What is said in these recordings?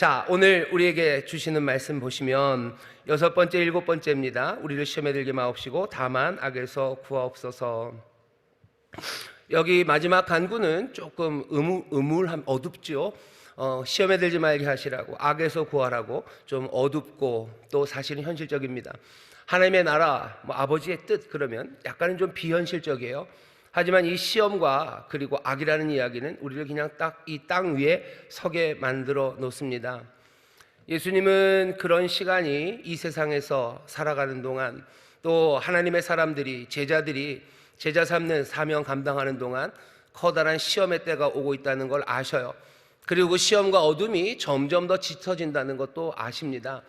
자, 오늘 우리에게 주시는 말씀 보시면 6번째, 7번째입니다. 우리를 시험에 들게 마옵시고 다만 악에서 구하옵소서. 여기 마지막 간구는 조금 어둡죠. 시험에 들지 말게 하시라고, 악에서 구하라고, 좀 어둡고 또 사실은 현실적입니다. 하나님의 나라, 아버지의 뜻, 그러면 약간은 좀 비현실적이에요. 하지만 이 시험과 그리고 악이라는 이야기는 우리를 그냥 딱 이 땅 위에 서게 만들어 놓습니다. 예수님은 그런 시간이 이 세상에서 살아가는 동안, 또 하나님의 사람들이, 제자들이 제자 삼는 사명 감당하는 동안 커다란 시험의 때가 오고 있다는 걸 아셔요. 그리고 그 시험과 어둠이 점점 더 짙어진다는 것도 아십니다.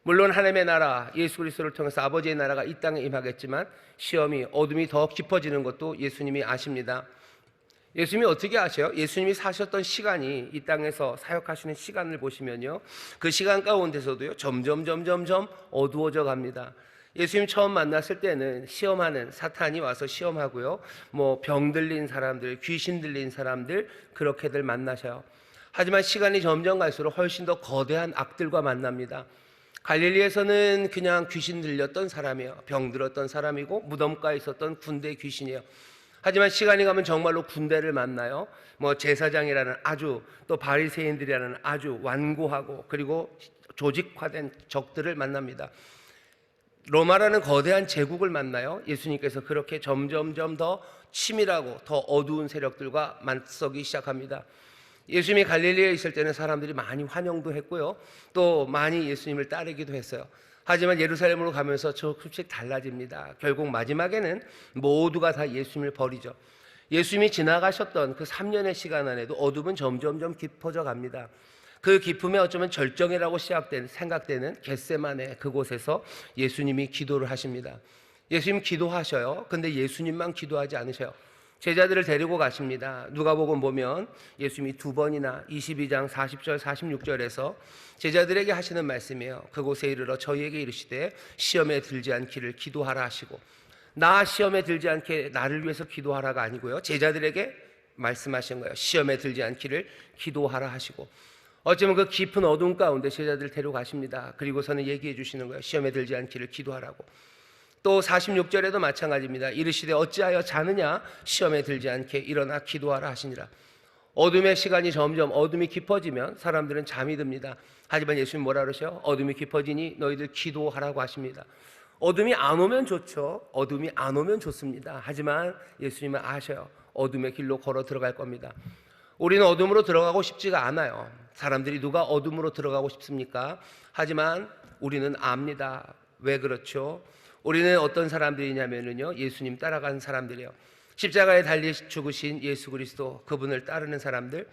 물론 하나님의 나라, 예수 그리스도를 통해서 아버지의 나라가 이 땅에 임하겠지만 시험이, 어둠이 더 깊어지는 것도 예수님이 아십니다. 예수님이 어떻게 아세요? 예수님이 사셨던 시간이, 이 땅에서 사역하시는 시간을 보시면요, 그 시간 가운데서도요 점점 어두워져 갑니다. 예수님 처음 만났을 때는 시험하는 사탄이 와서 시험하고요, 병 들린 사람들, 귀신 들린 사람들, 그렇게들 만나셔요. 하지만 시간이 점점 갈수록 훨씬 더 거대한 악들과 만납니다. 갈릴리에서는 그냥 귀신 들렸던 사람이에요. 병 들었던 사람이고 무덤가에 있었던 군대 귀신이에요. 하지만 시간이 가면 정말로 군대를 만나요. 제사장이라는 아주, 또 바리새인들이라는 아주 완고하고 그리고 조직화된 적들을 만납니다. 로마라는 거대한 제국을 만나요. 예수님께서 그렇게 점점 더 치밀하고 더 어두운 세력들과 맞서기 시작합니다. 예수님이 갈릴리에 있을 때는 사람들이 많이 환영도 했고요, 또 많이 예수님을 따르기도 했어요. 하지만 예루살렘으로 가면서 조금씩 달라집니다. 결국 마지막에는 모두가 다 예수님을 버리죠. 예수님이 지나가셨던 그 3년의 시간 안에도 어둠은 점점 깊어져 갑니다. 그 깊음에 어쩌면 절정이라고 생각되는 겟세마네 그곳에서 예수님이 기도를 하십니다. 예수님 기도하셔요. 근데 예수님만 기도하지 않으셔요. 제자들을 데리고 가십니다. 누가복음 보면 예수님이 2번이나 22장 40절 46절에서 제자들에게 하시는 말씀이에요. 그곳에 이르러 저희에게 이르시되 시험에 들지 않기를 기도하라 하시고, 나 시험에 들지 않게 나를 위해서 기도하라가 아니고요, 제자들에게 말씀하신 거예요. 시험에 들지 않기를 기도하라 하시고, 어쩌면 그 깊은 어둠 가운데 제자들을 데려가십니다. 그리고서는 얘기해 주시는 거예요. 시험에 들지 않기를 기도하라고. 또 46절에도 마찬가지입니다. 이르시되 어찌하여 자느냐, 시험에 들지 않게 일어나 기도하라 하시니라. 어둠의 시간이 점점, 어둠이 깊어지면 사람들은 잠이 듭니다. 하지만 예수님 뭐라 그러셔요? 어둠이 깊어지니 너희들 기도하라고 하십니다. 어둠이 안 오면 좋죠. 어둠이 안 오면 좋습니다. 하지만 예수님은 아셔요. 어둠의 길로 걸어 들어갈 겁니다. 우리는 어둠으로 들어가고 싶지가 않아요. 사람들이 누가 어둠으로 들어가고 싶습니까? 하지만 우리는 압니다. 왜 그렇죠? 우리는 어떤 사람들이냐면요, 예수님 따라가는 사람들이에요. 십자가에 달리 죽으신 예수 그리스도, 그분을 따르는 사람들.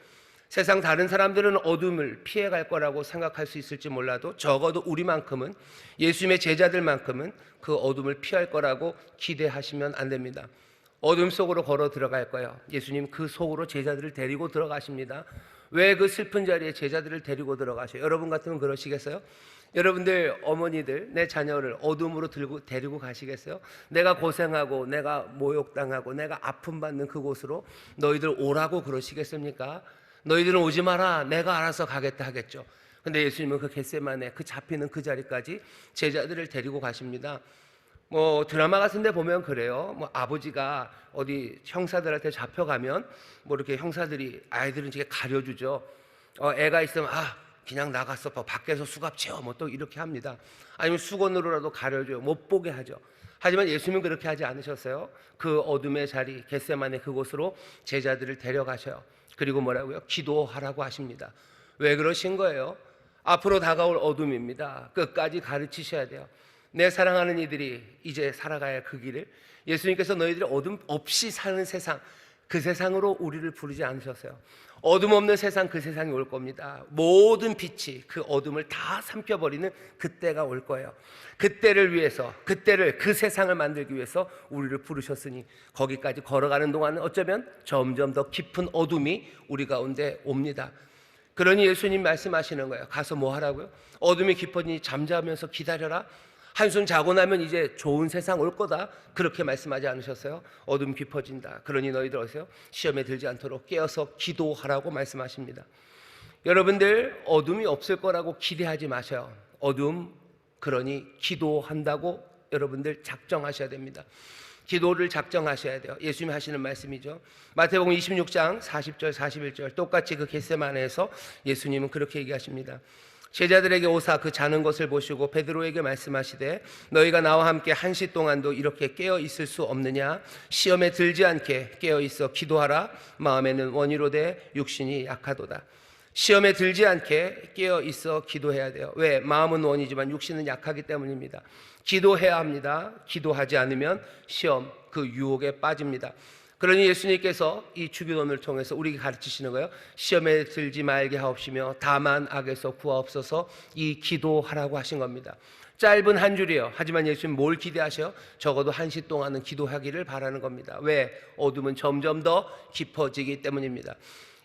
세상 다른 사람들은 어둠을 피해갈 거라고 생각할 수 있을지 몰라도 적어도 우리만큼은, 예수님의 제자들만큼은 그 어둠을 피할 거라고 기대하시면 안 됩니다. 어둠 속으로 걸어 들어갈 거예요. 예수님 그 속으로 제자들을 데리고 들어가십니다. 왜 그 슬픈 자리에 제자들을 데리고 들어가셔요? 여러분 같으면 그러시겠어요? 여러분들 어머니들 내 자녀를 어둠으로 데리고 가시겠어요? 내가 고생하고 내가 모욕당하고 내가 아픔받는 그곳으로 너희들 오라고 그러시겠습니까? 너희들은 오지 마라, 내가 알아서 가겠다 하겠죠. 근데 예수님은 그 겟세마네, 그 잡히는 그 자리까지 제자들을 데리고 가십니다. 드라마 같은 데 보면 그래요. 아버지가 어디 형사들한테 잡혀가면 이렇게 형사들이, 아이들은 이렇게 가려주죠. 애가 있으면 그냥 나갔어, 밖에서 수갑 채워, 또 이렇게 합니다. 아니면 수건으로라도 가려줘요. 못 보게 하죠. 하지만 예수님은 그렇게 하지 않으셨어요. 그 어둠의 자리, 겟세마네 그곳으로 제자들을 데려가셔요. 그리고 뭐라고요? 기도하라고 하십니다. 왜 그러신 거예요? 앞으로 다가올 어둠입니다. 끝까지 가르치셔야 돼요. 내 사랑하는 이들이 이제 살아가야 할 그 길을, 예수님께서 너희들이 어둠 없이 사는 세상, 그 세상으로 우리를 부르지 않으셨어요. 어둠 없는 세상, 그 세상이 올 겁니다. 모든 빛이 그 어둠을 다 삼켜버리는 그때가 올 거예요. 그때를 위해서, 그 세상을 만들기 위해서 우리를 부르셨으니 거기까지 걸어가는 동안은 어쩌면 점점 더 깊은 어둠이 우리 가운데 옵니다. 그러니 예수님 말씀하시는 거예요. 가서 뭐 하라고요? 어둠이 깊어지니 잠자면서 기다려라. 한숨 자고 나면 이제 좋은 세상 올 거다, 그렇게 말씀하지 않으셨어요? 어둠 깊어진다. 그러니 너희들 어서요, 시험에 들지 않도록 깨어서 기도하라고 말씀하십니다. 여러분들 어둠이 없을 거라고 기대하지 마세요. 어둠, 그러니 기도한다고 여러분들 작정하셔야 됩니다. 기도를 작정하셔야 돼요. 예수님이 하시는 말씀이죠. 마태복음 26장 40절 41절 똑같이 그 겟세마네에서 예수님은 그렇게 얘기하십니다. 제자들에게 오사 그 자는 것을 보시고 베드로에게 말씀하시되 너희가 나와 함께 1시 동안도 이렇게 깨어 있을 수 없느냐? 시험에 들지 않게 깨어 있어 기도하라. 마음에는 원이로되 육신이 약하도다. 시험에 들지 않게 깨어 있어 기도해야 돼요. 왜? 마음은 원이지만 육신은 약하기 때문입니다. 기도해야 합니다. 기도하지 않으면 시험, 그 유혹에 빠집니다. 그러니 예수님께서 이 주기도문을 통해서 우리에게 가르치시는 거예요. 시험에 들지 말게 하옵시며 다만 악에서 구하옵소서, 이 기도하라고 하신 겁니다. 짧은 한 줄이에요. 하지만 예수님 뭘 기대하셔요? 적어도 1시 동안은 기도하기를 바라는 겁니다. 왜? 어둠은 점점 더 깊어지기 때문입니다.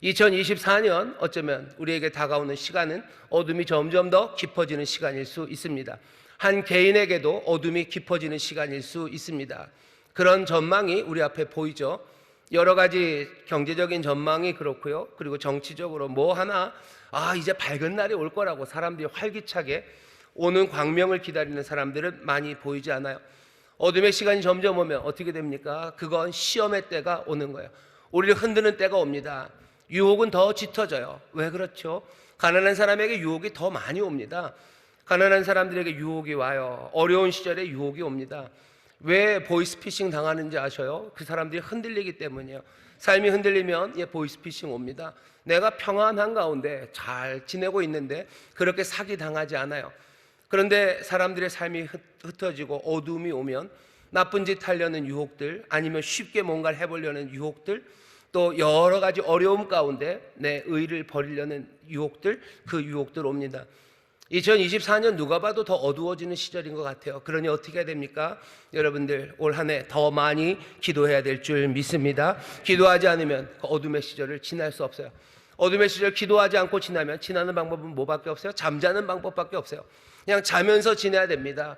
2024년 어쩌면 우리에게 다가오는 시간은 어둠이 점점 더 깊어지는 시간일 수 있습니다. 한 개인에게도 어둠이 깊어지는 시간일 수 있습니다. 그런 전망이 우리 앞에 보이죠. 여러 가지 경제적인 전망이 그렇고요. 그리고 정치적으로 뭐 하나 이제 밝은 날이 올 거라고 사람들이 활기차게 오는 광명을 기다리는 사람들은 많이 보이지 않아요. 어둠의 시간이 점점 오면 어떻게 됩니까? 그건 시험의 때가 오는 거예요. 우리를 흔드는 때가 옵니다. 유혹은 더 짙어져요. 왜 그렇죠? 가난한 사람에게 유혹이 더 많이 옵니다. 가난한 사람들에게 유혹이 와요. 어려운 시절에 유혹이 옵니다. 왜 보이스피싱 당하는지 아셔요? 그 사람들이 흔들리기 때문이에요. 삶이 흔들리면 보이스피싱 옵니다. 내가 평안한 가운데 잘 지내고 있는데 그렇게 사기 당하지 않아요. 그런데 사람들의 삶이 흩어지고 어둠이 오면 나쁜 짓 하려는 유혹들, 아니면 쉽게 뭔가를 해보려는 유혹들, 또 여러 가지 어려움 가운데 내 의를 버리려는 유혹들, 그 유혹들 옵니다. 2024년 누가 봐도 더 어두워지는 시절인 것 같아요. 그러니 어떻게 해야 됩니까? 여러분들 올 한 해 더 많이 기도해야 될 줄 믿습니다. 기도하지 않으면 그 어둠의 시절을 지날 수 없어요. 어둠의 시절 기도하지 않고 지나면 지나는 방법은 뭐밖에 없어요? 잠자는 방법밖에 없어요. 그냥 자면서 지내야 됩니다.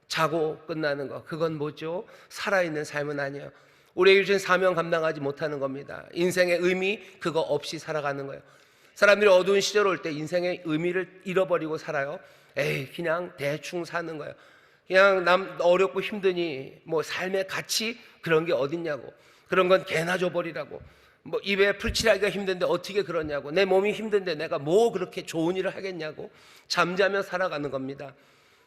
자고 끝나는 거, 그건 뭐죠? 살아있는 삶은 아니에요. 우리에게 주신 사명 감당하지 못하는 겁니다. 인생의 의미 그거 없이 살아가는 거예요. 사람들이 어두운 시절 올 때 인생의 의미를 잃어버리고 살아요. 그냥 대충 사는 거예요. 그냥 남 어렵고 힘드니 뭐 삶의 가치 그런 게 어딨냐고. 그런 건 개나 줘버리라고. 뭐 입에 풀칠하기가 힘든데 어떻게 그러냐고. 내 몸이 힘든데 내가 뭐 그렇게 좋은 일을 하겠냐고. 잠자며 살아가는 겁니다.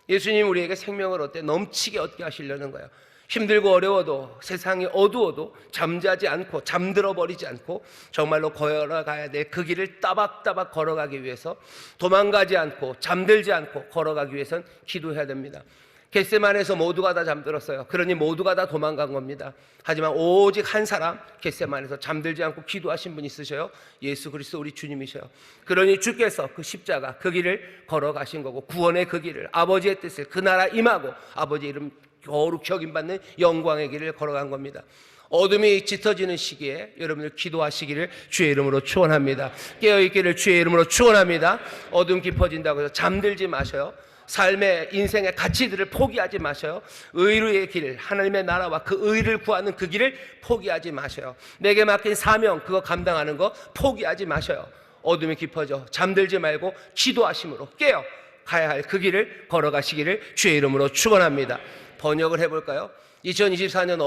예수님 우리에게 생명을 어때 넘치게 얻게 하시려는 거예요. 힘들고 어려워도 세상이 어두워도 잠자지 않고 잠들어 버리지 않고 정말로 걸어가야 될 그 길을 따박따박 걸어가기 위해서 도망가지 않고 잠들지 않고 걸어가기 위해선 기도해야 됩니다. 겟세마네에서 모두가 다 잠들었어요. 그러니 모두가 다 도망간 겁니다. 하지만 오직 한 사람 겟세마네에서 잠들지 않고 기도하신 분이 있으셔요. 예수 그리스도 우리 주님이셔요. 그러니 주께서 그 십자가 그 길을 걸어가신 거고 구원의 그 길을 아버지의 뜻을 그 나라 임하고 아버지 이름 거룩히 여김받는 영광의 길을 걸어간 겁니다. 어둠이 짙어지는 시기에 여러분들 기도하시기를 주의 이름으로 축원합니다. 깨어있기를 주의 이름으로 축원합니다. 어둠 깊어진다고 해서 잠들지 마셔요. 삶의 인생의 가치들을 포기하지 마셔요. 의의 길, 하나님의 나라와 그 의를 구하는 그 길을 포기하지 마셔요. 내게 맡긴 사명 그거 감당하는 거 포기하지 마셔요. 어둠이 깊어져 잠들지 말고 기도하심으로 깨어 가야 할 그 길을 걸어가시기를 주의 이름으로 축원합니다. 번역을 해볼까요? 2024년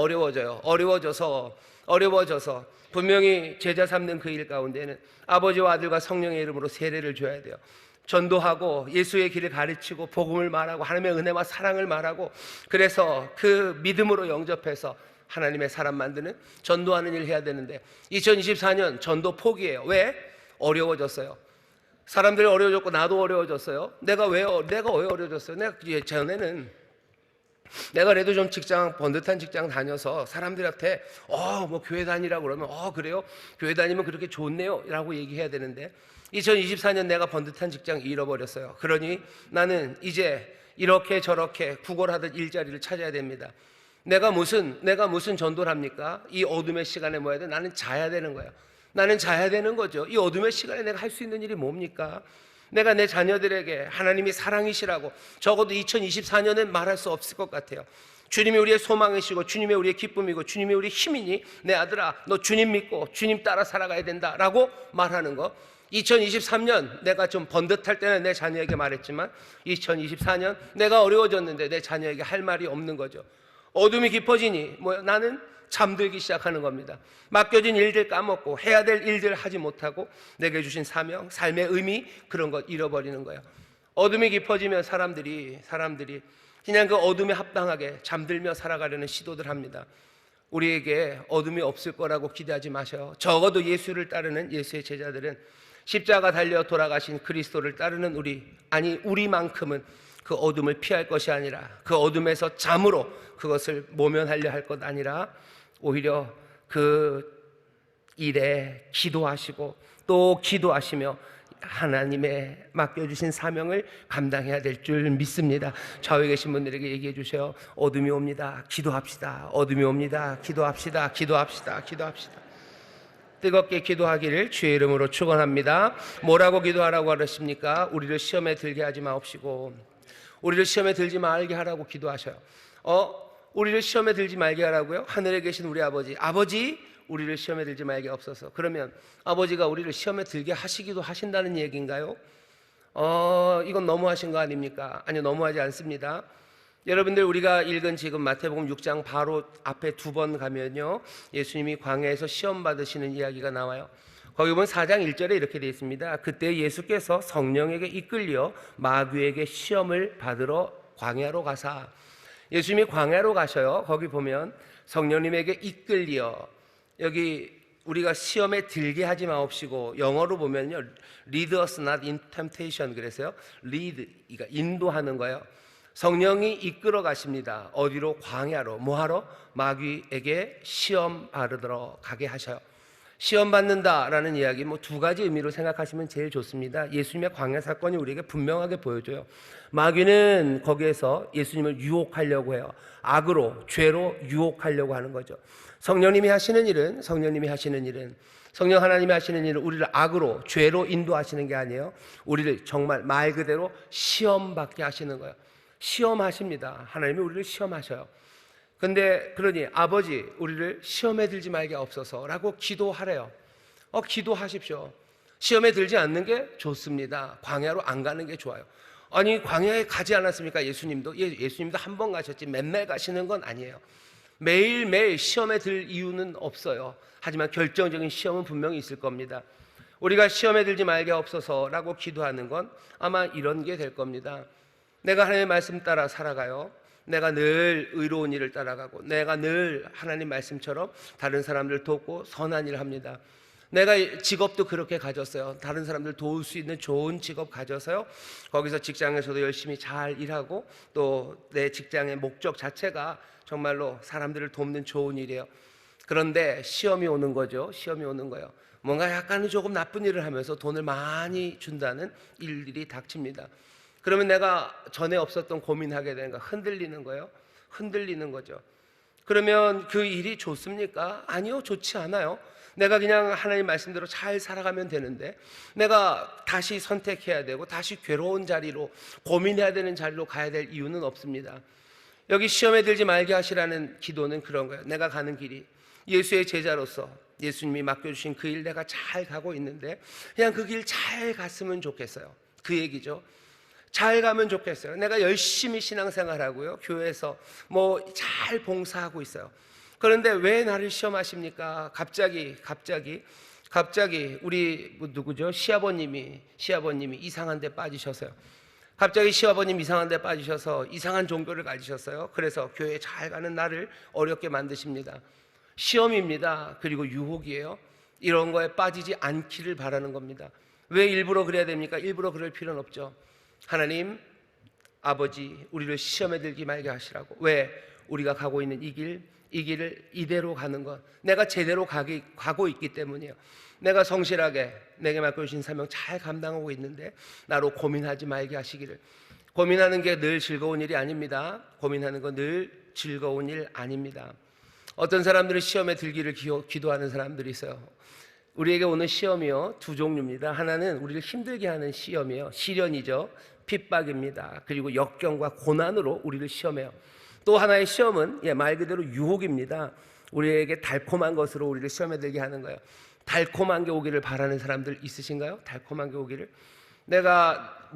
어려워져서 분명히 제자 삼는 그 일 가운데는 아버지와 아들과 성령의 이름으로 세례를 줘야 돼요. 전도하고 예수의 길을 가르치고 복음을 말하고 하나님의 은혜와 사랑을 말하고 그래서 그 믿음으로 영접해서 하나님의 사람 만드는 전도하는 일을 해야 되는데 2024년 전도 포기해요. 왜? 어려워졌어요. 사람들이 어려워졌고 나도 어려워졌어요. 내가 왜 어려워졌어요? 내가 그래도 좀 번듯한 직장 다녀서 사람들한테 뭐 교회 다니라고 그러면 그래요? 교회 다니면 그렇게 좋네요 라고 얘기해야 되는데 2024년 내가 번듯한 직장 잃어버렸어요. 그러니 나는 이제 이렇게 저렇게 구걸하듯 일자리를 찾아야 됩니다. 내가 무슨 전도를 합니까? 이 어둠의 시간에 뭐 해야 돼? 나는 자야 되는 거예요. 나는 자야 되는 거죠. 이 어둠의 시간에 내가 할 수 있는 일이 뭡니까? 내가 내 자녀들에게 하나님이 사랑이시라고 적어도 2024년은 말할 수 없을 것 같아요. 주님이 우리의 소망이시고 주님이 우리의 기쁨이고 주님이 우리의 힘이니 내 아들아 너 주님 믿고 주님 따라 살아가야 된다라고 말하는 거. 2023년 내가 좀 번듯할 때는 내 자녀에게 말했지만 2024년 내가 어려워졌는데 내 자녀에게 할 말이 없는 거죠. 어둠이 깊어지니 나는 잠들기 시작하는 겁니다. 맡겨진 일들 까먹고 해야 될 일들 하지 못하고 내게 주신 사명, 삶의 의미, 그런 것 잃어버리는 거예요. 어둠이 깊어지면 사람들이 그냥 그 어둠에 합당하게 잠들며 살아가려는 시도들 합니다. 우리에게 어둠이 없을 거라고 기대하지 마셔요. 적어도 예수를 따르는 예수의 제자들은 십자가 달려 돌아가신 그리스도를 따르는 우리만큼은 그 어둠을 피할 것이 아니라 그 어둠에서 잠으로 그것을 모면하려 할 것 아니라 오히려 그 일에 기도하시고 또 기도하시며 하나님의 맡겨주신 사명을 감당해야 될 줄 믿습니다. 좌우에 계신 분들에게 얘기해 주세요. 어둠이 옵니다. 기도합시다. 어둠이 옵니다. 기도합시다. 기도합시다. 기도합시다. 뜨겁게 기도하기를 주의 이름으로 축원합니다. 뭐라고 기도하라고 하십니까? 우리를 시험에 들게 하지 마옵시고 우리를 시험에 들지 말게 하라고 기도하셔요. 우리를 시험에 들지 말게 하라고요? 하늘에 계신 우리 아버지 우리를 시험에 들지 말게 없어서. 그러면 아버지가 우리를 시험에 들게 하시기도 하신다는 얘기인가요? 이건 너무하신 거 아닙니까? 아니요, 너무하지 않습니다. 여러분들, 우리가 읽은 지금 마태복음 6장 바로 앞에 2번 가면요, 예수님이 광야에서 시험 받으시는 이야기가 나와요. 거기 보면 4장 1절에 이렇게 되어 있습니다. 그때 예수께서 성령에게 이끌려 마귀에게 시험을 받으러 광야로 가사. 예수님이 광야로 가셔요. 거기 보면 성령님에게 이끌려, 여기 우리가 시험에 들게 하지 마옵시고, 영어로 보면요, lead us not in temptation 그래서요, lead, 그러니까 인도하는 거예요. 성령이 이끌어 가십니다. 어디로? 광야로. 뭐하러? 마귀에게 시험 받으러 가게 하셔요. 시험 받는다라는 이야기 2가지 의미로 생각하시면 제일 좋습니다. 예수님의 광야 사건이 우리에게 분명하게 보여줘요. 마귀는 거기에서 예수님을 유혹하려고 해요. 악으로, 죄로 유혹하려고 하는 거죠. 성령님이 하시는 일은 성령 하나님이 하시는 일은 우리를 악으로, 죄로 인도하시는 게 아니에요. 우리를 정말 말 그대로 시험받게 하시는 거예요. 시험하십니다. 하나님이 우리를 시험하셔요. 근데 그러니 아버지 우리를 시험에 들지 말게 없어서라고 기도하래요. 기도하십시오. 시험에 들지 않는 게 좋습니다. 광야로 안 가는 게 좋아요. 아니, 광야에 가지 않았습니까? 예수님도 한 번 가셨지 맨날 가시는 건 아니에요. 매일매일 시험에 들 이유는 없어요. 하지만 결정적인 시험은 분명히 있을 겁니다. 우리가 시험에 들지 말게 없어서라고 기도하는 건 아마 이런 게 될 겁니다. 내가 하나님의 말씀 따라 살아가요. 내가 늘 의로운 일을 따라가고, 내가 늘 하나님 말씀처럼 다른 사람들 돕고 선한 일을 합니다. 내가 직업도 그렇게 가졌어요. 다른 사람들 도울 수 있는 좋은 직업 가져서요, 거기서 직장에서도 열심히 잘 일하고, 또 내 직장의 목적 자체가 정말로 사람들을 돕는 좋은 일이에요. 그런데 시험이 오는 거죠. 시험이 오는 거예요. 뭔가 약간은 조금 나쁜 일을 하면서 돈을 많이 준다는 일들이 닥칩니다. 그러면 내가 전에 없었던 고민하게 되는 거, 흔들리는 거예요. 흔들리는 거죠. 그러면 그 일이 좋습니까? 아니요, 좋지 않아요. 내가 그냥 하나님 말씀대로 잘 살아가면 되는데, 내가 다시 선택해야 되고 다시 괴로운 자리로, 고민해야 되는 자리로 가야 될 이유는 없습니다. 여기 시험에 들지 말게 하시라는 기도는 그런 거예요. 내가 가는 길이 예수의 제자로서 예수님이 맡겨주신 그 일 내가 잘 가고 있는데, 그냥 그 길 잘 갔으면 좋겠어요. 그 얘기죠. 잘 가면 좋겠어요. 내가 열심히 신앙생활하고요, 교회에서 잘 봉사하고 있어요. 그런데 왜 나를 시험하십니까? 갑자기 우리 누구죠? 시아버님이 이상한 데 빠지셔서요. 갑자기 시아버님 이상한 데 빠지셔서 이상한 종교를 가지셨어요. 그래서 교회에 잘 가는 나를 어렵게 만드십니다. 시험입니다. 그리고 유혹이에요. 이런 거에 빠지지 않기를 바라는 겁니다. 왜 일부러 그래야 됩니까? 일부러 그럴 필요는 없죠. 하나님 아버지, 우리를 시험에 들지 말게 하시라고. 왜? 우리가 가고 있는 이 길을 이대로 가는 것, 내가 제대로 가고 있기 때문이에요. 내가 성실하게 내게 맡겨주신 사명 잘 감당하고 있는데 나로 고민하지 말게 하시기를. 고민하는 게 늘 즐거운 일이 아닙니다. 고민하는 건 늘 즐거운 일 아닙니다. 어떤 사람들은 시험에 들기를 기도하는 사람들이 있어요. 우리에게 오는 시험이요, 2 종류입니다. 하나는 우리를 힘들게 하는 시험이에요. 시련이죠. 핍박입니다. 그리고 역경과 고난으로 우리를 시험해요. 또 하나의 시험은 말 그대로 유혹입니다. 우리에게 달콤한 것으로 우리를 시험에 들게 하는 거예요. 달콤한 게 오기를 바라는 사람들 있으신가요? 달콤한 게 오기를. 내가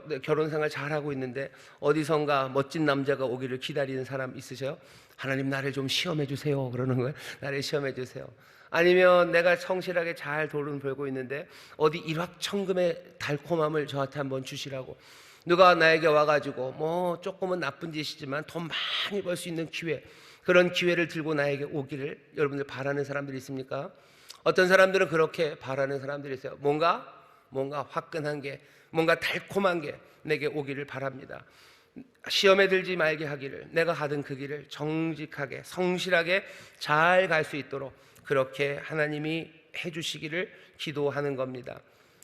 내 결혼 생활 잘하고 있는데 어디선가 멋진 남자가 오기를 기다리는 사람 있으세요? 하나님 나를 좀 시험해 주세요 그러는 거예요. 나를 시험해 주세요. 아니면 내가 성실하게 잘 돈을 벌고 있는데 어디 일확천금의 달콤함을 저한테 한번 주시라고, 누가 나에게 와가지고 조금은 나쁜 짓이지만 돈 많이 벌 수 있는 기회, 그런 기회를 들고 나에게 오기를 여러분들 바라는 사람들이 있습니까? 어떤 사람들은 그렇게 바라는 사람들이 있어요. 뭔가 화끈한 게, 뭔가 달콤한 게 내게 오기를 바랍니다. 시험에 들지 말게 하기를, 내가 가던 그 길을 정직하게 성실하게 잘 갈 수 있도록 그렇게 하나님이 해주시기를 기도하는 겁니다.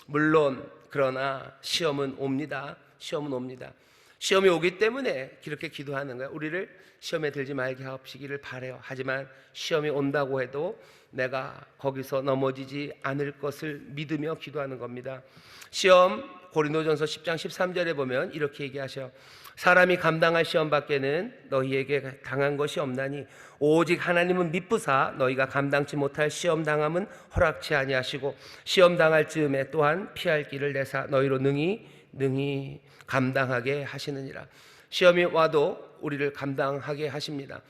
물론 그러나 시험은 옵니다. 시험은 옵니다. 시험이 오기 때문에 그렇게 기도하는 거예요. 우리를 시험에 들지 말게 하시기를 바라요. 하지만 시험이 온다고 해도 내가 거기서 넘어지지 않을 것을 믿으며 기도하는 겁니다. 시험, 고린도전서 10장 13절에 보면 이렇게 얘기하셔요. 사람이 감당할 시험 밖에는 너희에게 당한 것이 없나니 오직 하나님은 미쁘사 너희가 감당치 못할 시험 당함은 허락치 아니하시고 시험 당할 즈음에 또한 피할 길을 내사 너희로 능히 감당하게 하시느니라. 시험이 와도 우리를 감당하게 하십니다.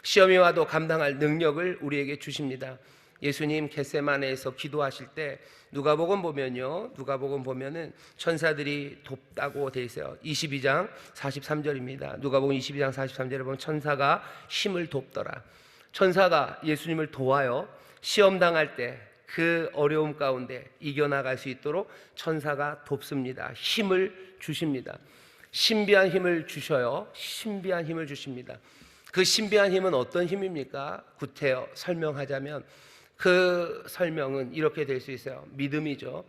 시험이 와도 감당할 능력을 우리에게 주십니다. 예수님 겟세마네에서 기도하실 때 누가복음 보면은 천사들이 돕다고 돼 있어요. 22장 43절입니다. 누가복음 22장 43절에 보면 천사가 힘을 돕더라. 천사가 예수님을 도와요. 시험 당할 때 그 어려움 가운데 이겨나갈 수 있도록 천사가 돕습니다. 힘을 주십니다. 신비한 힘을 주셔요. 신비한 힘을 주십니다. 그 신비한 힘은 어떤 힘입니까? 구태여 설명하자면 그 설명은 이렇게 될 수 있어요. 믿음이죠.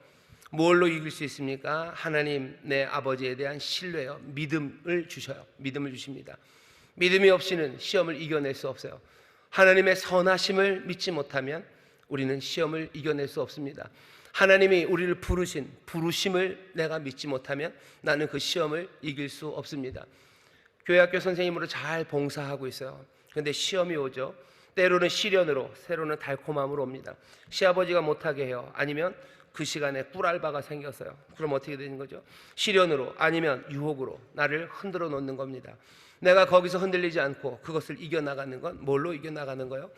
뭘로 이길 수 있습니까? 하나님 내 아버지에 대한 신뢰요. 믿음을 주셔요. 믿음을 주십니다. 믿음이 없이는 시험을 이겨낼 수 없어요. 하나님의 선하심을 믿지 못하면 우리는 시험을 이겨낼 수 없습니다. 하나님이 우리를 부르신 부르심을 내가 믿지 못하면 나는 그 시험을 이길 수 없습니다. 교회학교 선생님으로 잘 봉사하고 있어요. 그런데 시험이 오죠. 때로는 시련으로, 때로는 달콤함으로 옵니다. 시아버지가 못하게 해요. 아니면 그 시간에 꿀알바가 생겼어요. 그럼 어떻게 되는 거죠? 시련으로, 아니면 유혹으로 나를 흔들어 놓는 겁니다. 내가 거기서 흔들리지 않고 그것을 이겨나가는 건 뭘로 이겨나가는 거예요?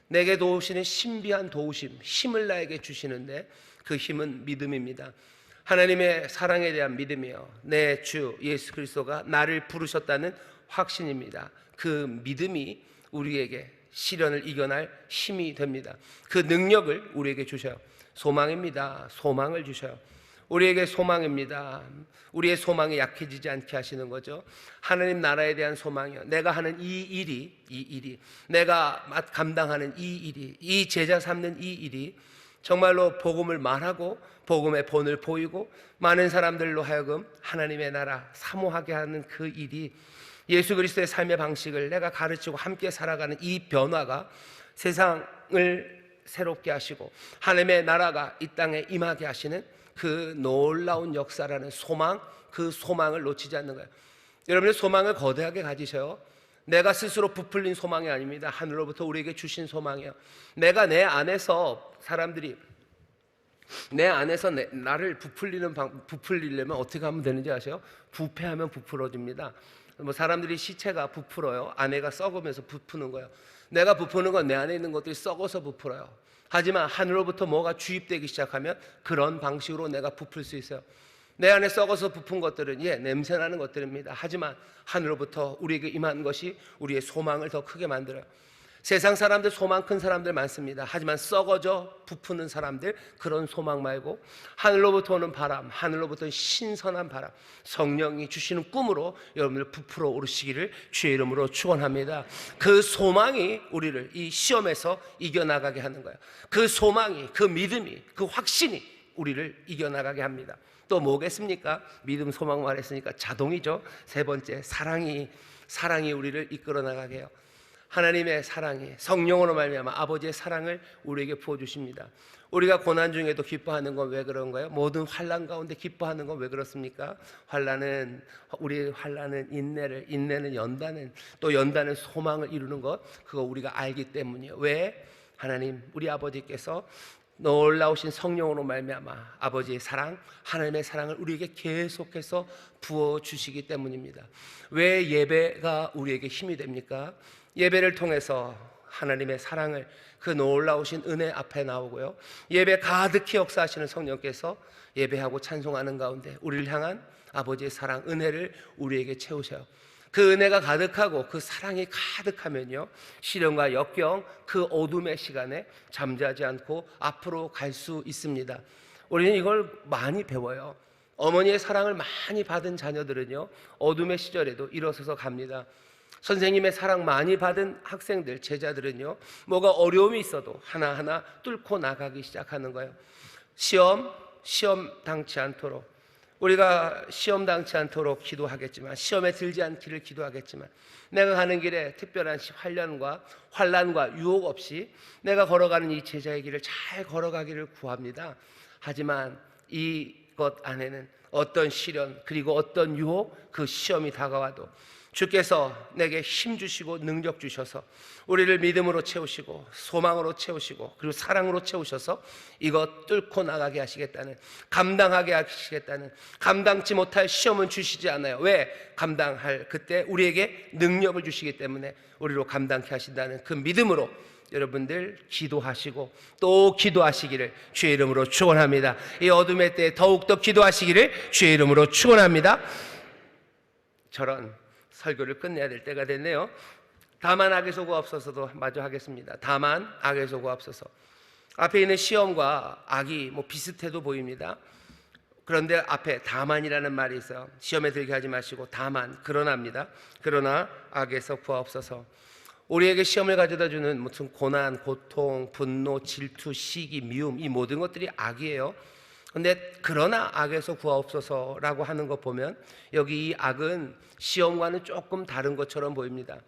내게 도우시는 신비한 도우심, 힘을 나에게 주시는데 그 힘은 믿음입니다. 하나님의 사랑에 대한 믿음이요, 내 주 예수 그리스도가 나를 부르셨다는 확신입니다. 그 믿음이 우리에게 시련을 이겨낼 힘이 됩니다. 그 능력을 우리에게 주셔요. 소망입니다. 소망을 주셔요. 우리에게 소망입니다. 우리의 소망이 약해지지 않게 하시는 거죠. 하나님 나라에 대한 소망이요, 내가 하는 이 일이 내가 감당하는 이 일이, 이 제자 삼는 이 일이 정말로 복음을 말하고 복음의 본을 보이고 많은 사람들로 하여금 하나님의 나라 사모하게 하는 그 일이, 예수 그리스도의 삶의 방식을 내가 가르치고 함께 살아가는 이 변화가 세상을 새롭게 하시고 하나님의 나라가 이 땅에 임하게 하시는 그 놀라운 역사라는 소망, 그 소망을 놓치지 않는 거예요. 여러분의 소망을 거대하게 가지셔요. 내가 스스로 부풀린 소망이 아닙니다. 하늘로부터 우리에게 주신 소망이에요. 내가 내 안에서 사람들이 내 안에서 나를 부풀리려면 어떻게 하면 되는지 아세요? 부패하면 부풀어집니다. 사람들이 시체가 부풀어요. 아내가 썩으면서 부푸는 거예요. 내가 부푸는 건 내 안에 있는 것들이 썩어서 부풀어요. 하지만 하늘로부터 뭐가 주입되기 시작하면 그런 방식으로 내가 부풀 수 있어요. 내 안에 썩어서 부푼 것들은 냄새나는 것들입니다. 하지만 하늘로부터 우리에게 임한 것이 우리의 소망을 더 크게 만들어요. 세상 사람들 소망 큰 사람들 많습니다. 하지만 썩어져 부푸는 사람들, 그런 소망 말고 하늘로부터 오는 바람, 하늘로부터 신선한 바람, 성령이 주시는 꿈으로 여러분들 부풀어 오르시기를 주의 이름으로 축원합니다. 그 소망이 우리를 이 시험에서 이겨나가게 하는 거예요. 그 소망이, 그 믿음이, 그 확신이 우리를 이겨나가게 합니다. 또 뭐겠습니까? 믿음, 소망 말했으니까 자동이죠. 세 번째, 사랑이 우리를 이끌어 나가게 해요. 하나님의 사랑이 성령으로 말미암아 아버지의 사랑을 우리에게 부어주십니다. 우리가 고난 중에도 기뻐하는 건 왜 그런가요? 모든 환난 가운데 기뻐하는 건 왜 그렇습니까? 우리의 환난은 인내는 연단은, 또 연단은 소망을 이루는 것, 그거 우리가 알기 때문이에요. 왜? 하나님 우리 아버지께서 놀라우신 성령으로 말미암아 아버지의 사랑, 하나님의 사랑을 우리에게 계속해서 부어주시기 때문입니다. 왜 예배가 우리에게 힘이 됩니까? 예배를 통해서 하나님의 사랑을, 그 놀라우신 은혜 앞에 나오고요, 예배 가득히 역사하시는 성령께서 예배하고 찬송하는 가운데 우리를 향한 아버지의 사랑, 은혜를 우리에게 채우셔요. 그 은혜가 가득하고 그 사랑이 가득하면요, 시련과 역경, 그 어둠의 시간에 잠자지 않고 앞으로 갈 수 있습니다. 우리는 이걸 많이 배워요. 어머니의 사랑을 많이 받은 자녀들은요, 어둠의 시절에도 일어서서 갑니다. 선생님의 사랑 많이 받은 학생들, 제자들은요, 뭐가 어려움이 있어도 하나하나 뚫고 나가기 시작하는 거예요. 시험 당치 않도록, 우리가 시험 당치 않도록 기도하겠지만, 시험에 들지 않기를 기도하겠지만, 내가 가는 길에 특별한 환난과 유혹 없이 내가 걸어가는 이 제자의 길을 잘 걸어가기를 구합니다. 하지만 이것 안에는 어떤 시련, 그리고 어떤 유혹, 그 시험이 다가와도 주께서 내게 힘 주시고 능력 주셔서 우리를 믿음으로 채우시고 소망으로 채우시고 그리고 사랑으로 채우셔서 이것 뚫고 나가게 하시겠다는, 감당하게 하시겠다는, 감당치 못할 시험은 주시지 않아요. 왜? 감당할 그때 우리에게 능력을 주시기 때문에 우리로 감당케 하신다는 그 믿음으로 여러분들 기도하시고 또 기도하시기를 주의 이름으로 축원합니다. 이 어둠의 때에 더욱더 기도하시기를 주의 이름으로 축원합니다. 저런 설교를 끝내야 될 때가 됐네요. 다만 악에 속아 없어서도 마저 하겠습니다. 다만 악에 속아 없어서. 앞에 있는 시험과 악이 비슷해도 보입니다. 그런데 앞에 다만이라는 말이 있어요. 시험에 들게 하지 마시고 다만, 그러나입니다. 그러나 악에서 구하옵소서. 우리에게 시험을 가져다 주는 무슨 고난, 고통, 분노, 질투, 시기, 미움, 이 모든 것들이 악이에요. 근데 그러나 악에서 구하옵소서라고 하는 거 보면 여기 이 악은 시험과는 조금 다른 것처럼 보입니다.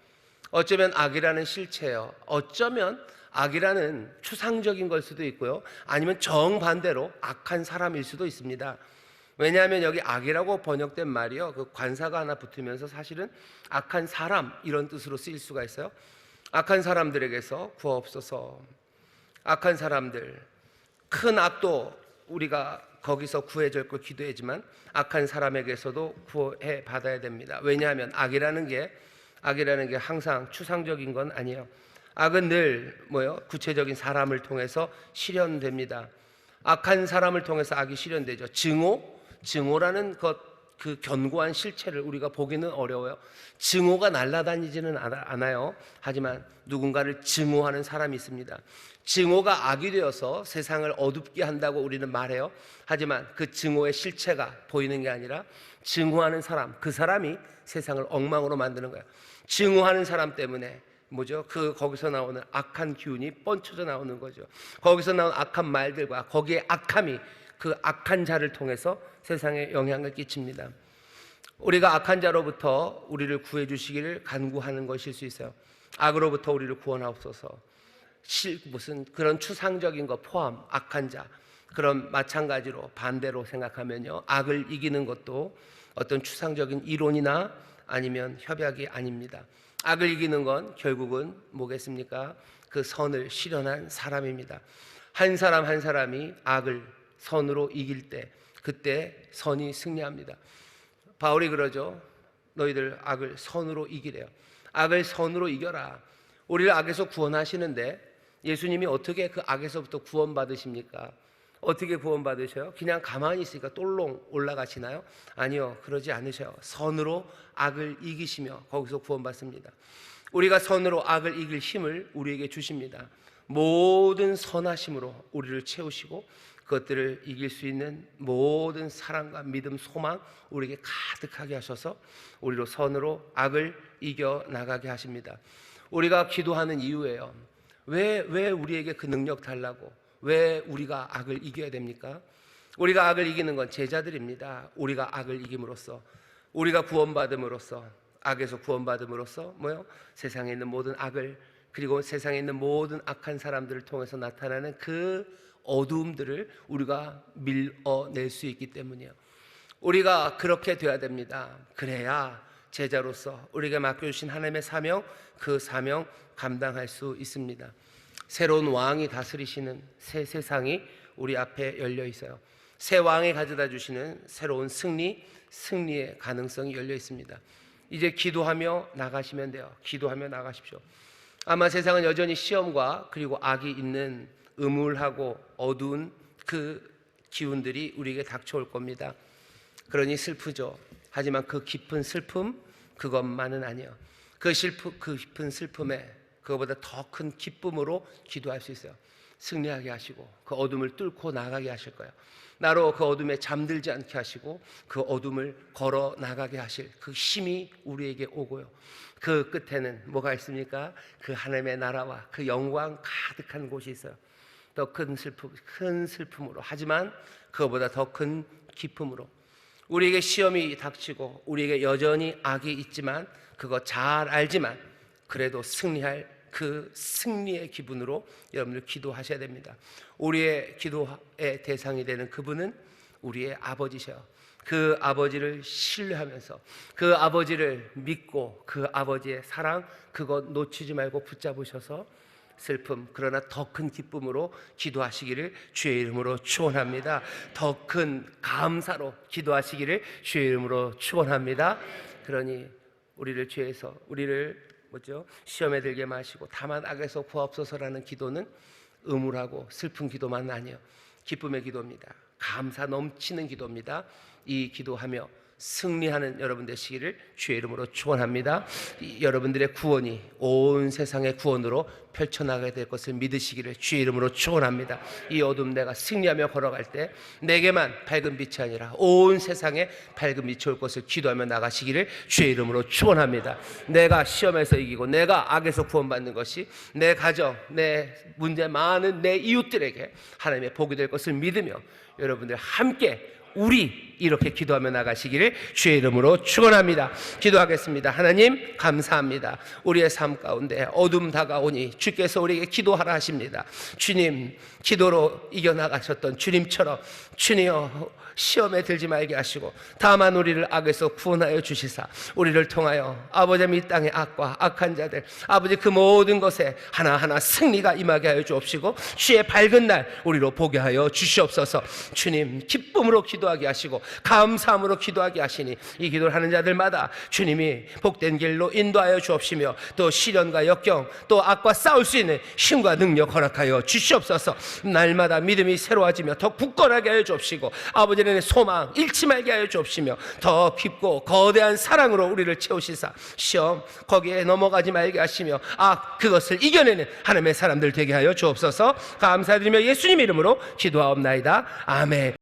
어쩌면 악이라는 실체예요. 어쩌면 악이라는 추상적인 걸 수도 있고요, 아니면 정반대로 악한 사람일 수도 있습니다. 왜냐하면 여기 악이라고 번역된 말이요, 그 관사가 하나 붙으면서 사실은 악한 사람 이런 뜻으로 쓰일 수가 있어요. 악한 사람들에게서 구하옵소서. 악한 사람들, 큰 악도 우리가 거기서 구해줄 걸 기도하지만 악한 사람에게서도 구해 받아야 됩니다. 왜냐하면 악이라는 게 항상 추상적인 건 아니에요. 악은 늘 구체적인 사람을 통해서 실현됩니다. 악한 사람을 통해서 악이 실현되죠. 증오라는 그 견고한 실체를 우리가 보기는 어려워요. 증오가 날아다니지는 않아요. 하지만 누군가를 증오하는 사람이 있습니다. 증오가 악이 되어서 세상을 어둡게 한다고 우리는 말해요. 하지만 그 증오의 실체가 보이는 게 아니라 증오하는 사람, 그 사람이 세상을 엉망으로 만드는 거예요. 증오하는 사람 때문에 거기서 나오는 악한 기운이 뻗쳐져 나오는 거죠. 거기서 나온 악한 말들과 거기에 악함이 그 악한 자를 통해서 세상에 영향을 끼칩니다. 우리가 악한 자로부터 우리를 구해 주시기를 간구하는 것일 수 있어요. 악으로부터 우리를 구원하옵소서. 무슨 그런 추상적인 거 포함, 악한 자, 그런 마찬가지로 반대로 생각하면요, 악을 이기는 것도 어떤 추상적인 이론이나 아니면 협약이 아닙니다. 악을 이기는 건 결국은 뭐겠습니까? 그 선을 실현한 사람입니다. 한 사람 한 사람이 악을 선으로 이길 때, 그때 선이 승리합니다. 바울이 그러죠. 너희들 악을 선으로 이기래요. 악을 선으로 이겨라. 우리를 악에서 구원하시는데 예수님이 어떻게 그 악에서부터 구원받으십니까? 어떻게 구원받으셔요? 그냥 가만히 있으니까 똘롱 올라가시나요? 아니요, 그러지 않으셔요. 선으로 악을 이기시며 거기서 구원받습니다. 우리가 선으로 악을 이길 힘을 우리에게 주십니다. 모든 선하심으로 우리를 채우시고 그것들을 이길 수 있는 모든 사랑과 믿음, 소망 우리에게 가득하게 하셔서 우리로 선으로 악을 이겨나가게 하십니다. 우리가 기도하는 이유예요. 왜 우리에게 그 능력 달라고, 왜 우리가 악을 이겨야 됩니까? 우리가 악을 이기는 건 제자들입니다. 우리가 악을 이김으로써, 우리가 구원받음으로써, 악에서 구원받음으로써 세상에 있는 모든 악을, 그리고 세상에 있는 모든 악한 사람들을 통해서 나타나는 그 어두움들을 우리가 밀어낼 수 있기 때문이에요. 우리가 그렇게 돼야 됩니다. 그래야 제자로서 우리가 맡겨주신 하나님의 사명, 그 사명 감당할 수 있습니다. 새로운 왕이 다스리시는 새 세상이 우리 앞에 열려 있어요. 새 왕이 가져다 주시는 새로운 승리의 가능성이 열려 있습니다. 이제 기도하며 나가시면 돼요. 기도하며 나가십시오. 아마 세상은 여전히 시험과 그리고 악이 있는 음울하고 어두운 그 기운들이 우리에게 닥쳐올 겁니다. 그러니 슬프죠. 하지만 그 깊은 슬픔 그것만은 아니에요. 그 깊은 슬픔에 그거보다 더 큰 기쁨으로 기도할 수 있어요. 승리하게 하시고 그 어둠을 뚫고 나가게 하실 거예요. 나로 그 어둠에 잠들지 않게 하시고 그 어둠을 걸어 나가게 하실 그 힘이 우리에게 오고요. 그 끝에는 뭐가 있습니까? 그 하나님의 나라와 그 영광 가득한 곳이 있어요. 더 큰 슬픔으로, 하지만 그거보다 더 큰 기쁨으로. 우리에게 시험이 닥치고 우리에게 여전히 악이 있지만 그거 잘 알지만 그래도 승리할 그 승리의 기분으로 여러분들 기도하셔야 됩니다. 우리의 기도의 대상이 되는 그분은 우리의 아버지셔요. 그 아버지를 신뢰하면서 그 아버지를 믿고 그 아버지의 사랑 그것 놓치지 말고 붙잡으셔서 슬픔 그러나 더 큰 기쁨으로 기도하시기를 주의 이름으로 축원합니다. 더 큰 감사로 기도하시기를 주의 이름으로 축원합니다. 그러니 우리를 죄에서 우리를 시험에 들게 마시고 다만 악에서 구하옵소서라는 기도는 음울하고 슬픈 기도만 아니에요. 기쁨의 기도입니다. 감사 넘치는 기도입니다. 이 기도하며 승리하는 여러분 되시기를 주의 이름으로 축원합니다. 여러분들의 구원이 온 세상의 구원으로 펼쳐나가게 될 것을 믿으시기를 주의 이름으로 축원합니다. 이 어둠 내가 승리하며 걸어갈 때 내게만 밝은 빛이 아니라 온 세상에 밝은 빛이 올 것을 기도하며 나가시기를 주의 이름으로 축원합니다. 내가 시험에서 이기고 내가 악에서 구원받는 것이 내 가정, 내 문제 많은 내 이웃들에게 하나님의 복이 될 것을 믿으며 여러분들 함께 우리 이렇게 기도하며 나가시기를 주의 이름으로 축원합니다. 기도하겠습니다. 하나님 감사합니다. 우리의 삶 가운데 어둠 다가오니 주께서 우리에게 기도하라 하십니다. 주님, 기도로 이겨나가셨던 주님처럼 주님여 시험에 들지 말게 하시고 다만 우리를 악에서 구원하여 주시사 우리를 통하여 아버지 이 땅의 악과 악한 자들 아버지 그 모든 것에 하나하나 승리가 임하게 하여 주옵시고 주의 밝은 날 우리로 보게 하여 주시옵소서. 주님, 기쁨으로 기도하게 하시고 감사함으로 기도하게 하시니 이 기도를 하는 자들마다 주님이 복된 길로 인도하여 주옵시며 또 시련과 역경 또 악과 싸울 수 있는 힘과 능력 허락하여 주시옵소서. 날마다 믿음이 새로워지며 더 굳건하게 하여 주옵시고 아버지는 소망 잃지 말게 하여 주옵시며 더 깊고 거대한 사랑으로 우리를 채우시사 시험 거기에 넘어가지 말게 하시며 그것을 이겨내는 하나님의 사람들 되게 하여 주옵소서. 감사드리며 예수님 이름으로 기도하옵나이다. 아멘.